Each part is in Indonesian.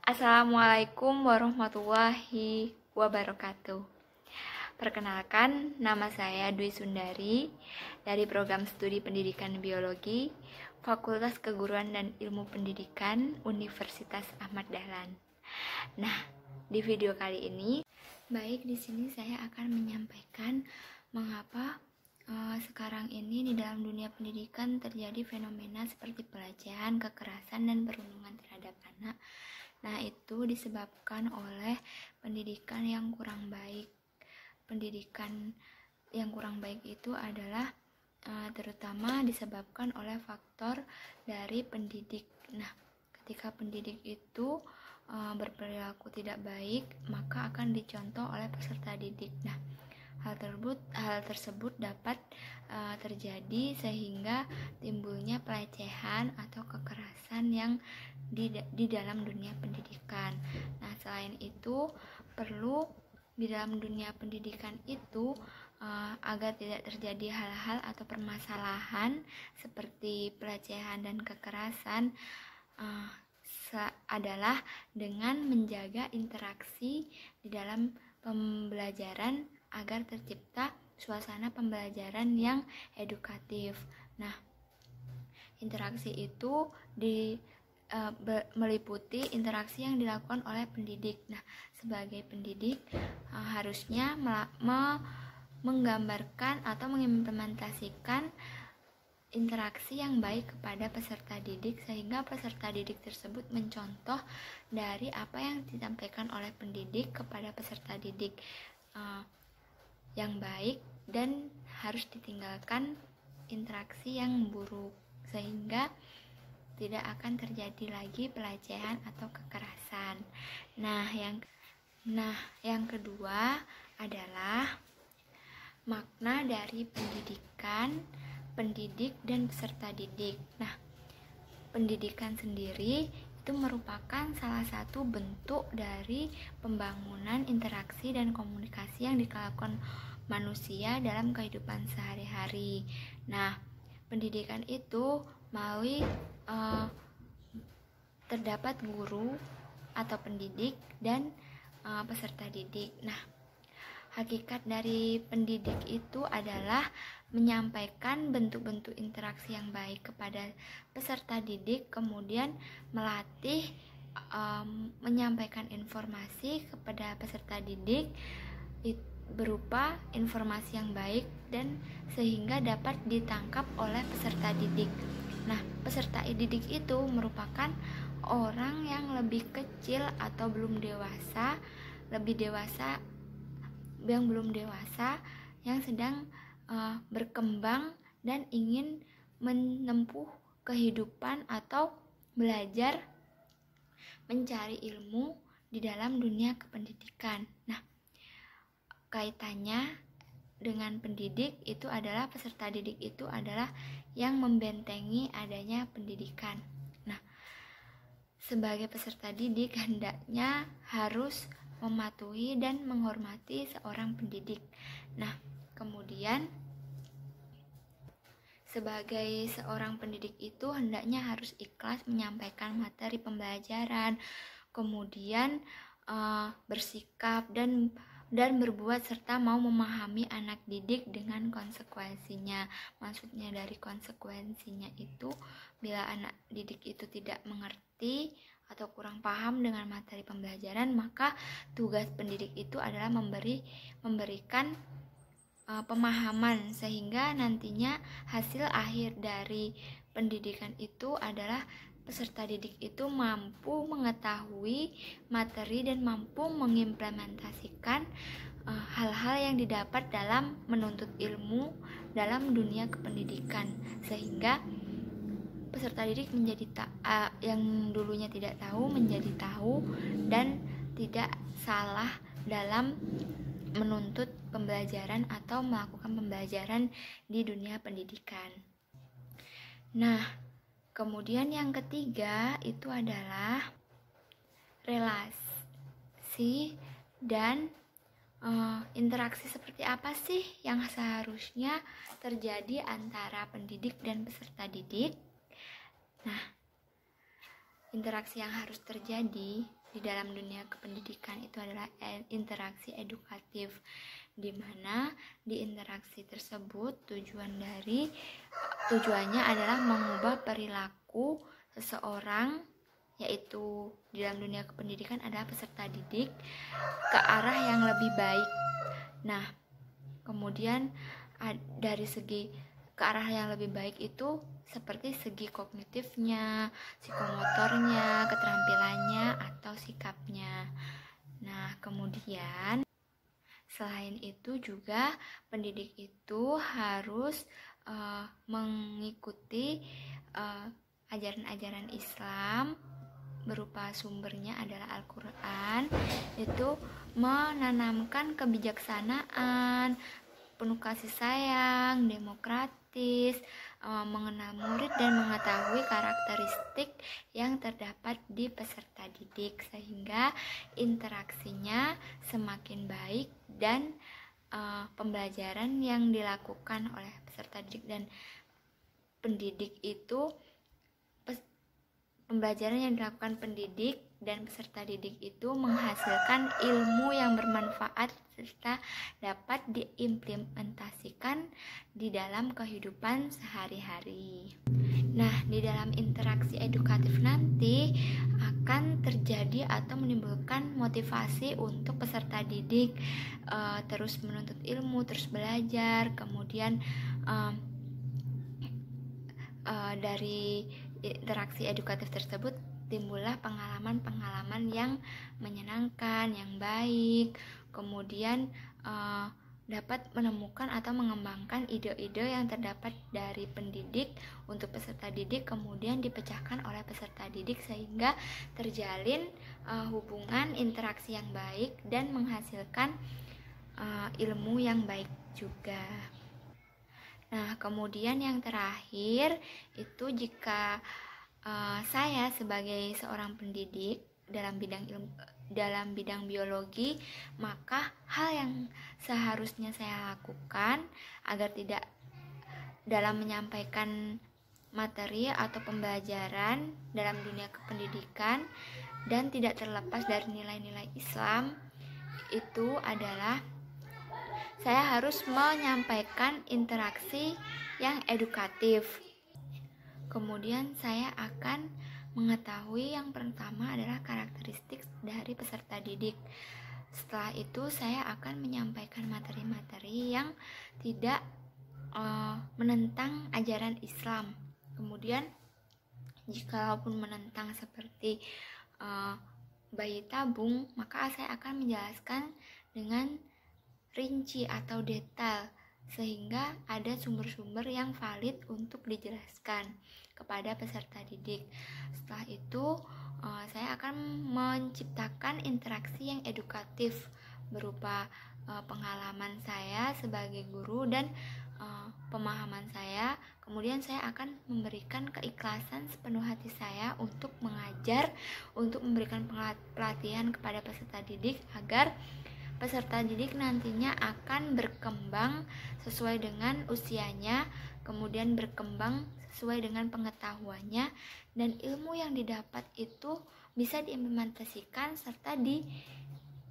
Assalamualaikum warahmatullahi wabarakatuh. Perkenalkan, nama saya Dwi Sundari dari Program Studi Pendidikan Biologi, Fakultas Keguruan dan Ilmu Pendidikan, Universitas Ahmad Dahlan. Nah, di video kali ini, di sini saya akan menyampaikan mengapa sekarang ini di dalam dunia pendidikan terjadi fenomena seperti pelecehan, kekerasan, dan perundungan terhadap anak. Nah, itu disebabkan oleh pendidikan yang kurang baik. Pendidikan yang kurang baik itu adalah terutama disebabkan oleh faktor dari pendidik. Nah, ketika pendidik itu berperilaku tidak baik, maka akan dicontoh oleh peserta didik. Nah, hal tersebut dapat terjadi sehingga timbulnya pelecehan atau kekerasan yang di dalam dunia pendidikan. Nah, selain itu perlu di dalam dunia pendidikan itu agar tidak terjadi hal-hal atau permasalahan seperti pelecehan dan kekerasan adalah dengan menjaga interaksi di dalam pembelajaran agar tercipta suasana pembelajaran yang edukatif. Nah, interaksi itu meliputi interaksi yang dilakukan oleh pendidik. Nah, sebagai pendidik harusnya menggambarkan atau mengimplementasikan interaksi yang baik kepada peserta didik sehingga peserta didik tersebut mencontoh dari apa yang disampaikan oleh pendidik kepada peserta didik yang baik, dan harus ditinggalkan interaksi yang buruk sehingga tidak akan terjadi lagi pelecehan atau kekerasan. Nah, yang kedua adalah makna dari pendidikan, pendidik, dan peserta didik. Nah, pendidikan sendiri itu merupakan salah satu bentuk dari pembangunan interaksi dan komunikasi yang dilakukan manusia dalam kehidupan sehari-hari. Nah, pendidikan itu melalui terdapat guru atau pendidik dan peserta didik. Nah, hakikat dari pendidik itu adalah menyampaikan bentuk-bentuk interaksi yang baik kepada peserta didik, kemudian melatih menyampaikan informasi kepada peserta didik berupa informasi yang baik dan sehingga dapat ditangkap oleh peserta didik. Nah, peserta didik itu merupakan orang yang lebih kecil atau belum dewasa, yang belum dewasa, yang sedang berkembang dan ingin menempuh kehidupan atau belajar mencari ilmu di dalam dunia kependidikan. Nah, kaitannya dengan pendidik itu adalah peserta didik itu adalah yang membentengi adanya pendidikan. Nah, sebagai peserta didik hendaknya harus mematuhi dan menghormati seorang pendidik. Nah, kemudian sebagai seorang pendidik itu hendaknya harus ikhlas menyampaikan materi pembelajaran, kemudian bersikap dan berbuat serta mau memahami anak didik dengan konsekuensinya. Maksudnya dari konsekuensinya itu, bila anak didik itu tidak mengerti atau kurang paham dengan materi pembelajaran, maka tugas pendidik itu adalah memberikan pemahaman sehingga nantinya hasil akhir dari pendidikan itu adalah peserta didik itu mampu mengetahui materi dan mampu mengimplementasikan hal-hal yang didapat dalam menuntut ilmu dalam dunia kependidikan, sehingga peserta didik menjadi yang dulunya tidak tahu menjadi tahu dan tidak salah dalam menuntut pembelajaran atau melakukan pembelajaran di dunia pendidikan. Nah, kemudian yang ketiga itu adalah relasi dan interaksi seperti apa sih yang seharusnya terjadi antara pendidik dan peserta didik. Nah, interaksi yang harus terjadi di dalam dunia kependidikan itu adalah interaksi edukatif, di mana di interaksi tersebut tujuannya adalah mengubah perilaku seseorang, yaitu di dalam dunia kependidikan adalah peserta didik, ke arah yang lebih baik. Nah, kemudian dari segi ke arah yang lebih baik itu seperti segi kognitifnya, psikomotornya, keterampilannya, atau sikapnya. Nah, kemudian selain itu juga pendidik itu harus mengikuti ajaran-ajaran Islam, berupa sumbernya adalah Al-Quran, itu menanamkan kebijaksanaan, penuh kasih sayang, demokratis, mengenal murid dan mengetahui karakteristik yang terdapat di peserta didik, sehingga interaksinya semakin baik dan pembelajaran yang dilakukan oleh peserta didik dan pendidik itu pembelajaran yang dilakukan pendidik dan peserta didik itu menghasilkan ilmu yang bermanfaat serta dapat diimplementasikan di dalam kehidupan sehari-hari. Nah, di dalam interaksi edukatif nanti akan terjadi atau menimbulkan motivasi untuk peserta didik terus menuntut ilmu, terus belajar, kemudian dari interaksi edukatif tersebut timbullah pengalaman-pengalaman yang menyenangkan, yang baik, kemudian dapat menemukan atau mengembangkan ide-ide yang terdapat dari pendidik untuk peserta didik, kemudian dipecahkan oleh peserta didik sehingga terjalin hubungan interaksi yang baik dan menghasilkan ilmu yang baik juga. Nah, kemudian yang terakhir itu jika saya sebagai seorang pendidik dalam bidang biologi, maka hal yang seharusnya saya lakukan agar tidak dalam menyampaikan materi atau pembelajaran dalam dunia kependidikan dan tidak terlepas dari nilai-nilai Islam itu adalah saya harus menyampaikan interaksi yang edukatif. Kemudian saya akan mengetahui yang pertama adalah karakteristik dari peserta didik. Setelah itu saya akan menyampaikan materi-materi yang tidak menentang ajaran Islam. Kemudian jikalaupun menentang seperti bayi tabung, maka saya akan menjelaskan dengan rinci atau detail sehingga ada sumber-sumber yang valid untuk dijelaskan kepada peserta didik. Setelah itu saya akan menciptakan interaksi yang edukatif berupa pengalaman saya sebagai guru dan pemahaman saya. Kemudian saya akan memberikan keikhlasan sepenuh hati saya untuk mengajar, untuk memberikan pelatihan kepada peserta didik agar peserta didik nantinya akan berkembang sesuai dengan usianya, kemudian berkembang sesuai dengan pengetahuannya, dan ilmu yang didapat itu bisa diimplementasikan serta di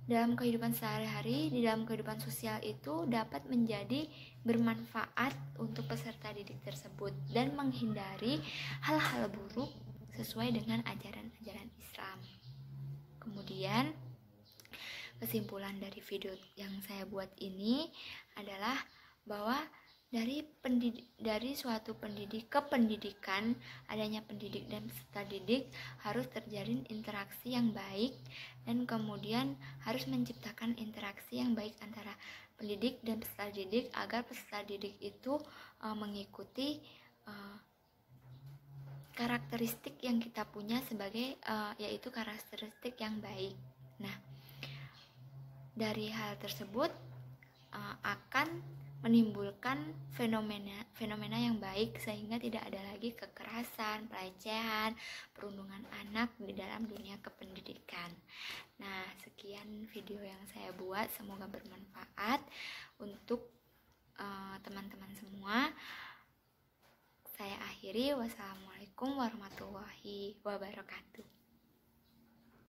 dalam kehidupan sehari-hari, di dalam kehidupan sosial itu dapat menjadi bermanfaat untuk peserta didik tersebut dan menghindari hal-hal buruk sesuai dengan ajaran-ajaran Islam. Kemudian kesimpulan dari video yang saya buat ini adalah bahwa dari suatu kependidikan, adanya pendidik dan peserta didik harus terjalin interaksi yang baik dan kemudian harus menciptakan interaksi yang baik antara pendidik dan peserta didik agar peserta didik itu mengikuti karakteristik yang kita punya sebagai yaitu karakteristik yang baik. Nah, dari hal tersebut akan menimbulkan fenomena yang baik sehingga tidak ada lagi kekerasan, pelecehan, perundungan anak di dalam dunia kependidikan. Nah, sekian video yang saya buat, semoga bermanfaat untuk teman-teman semua. Saya akhiri, wassalamualaikum warahmatullahi wabarakatuh.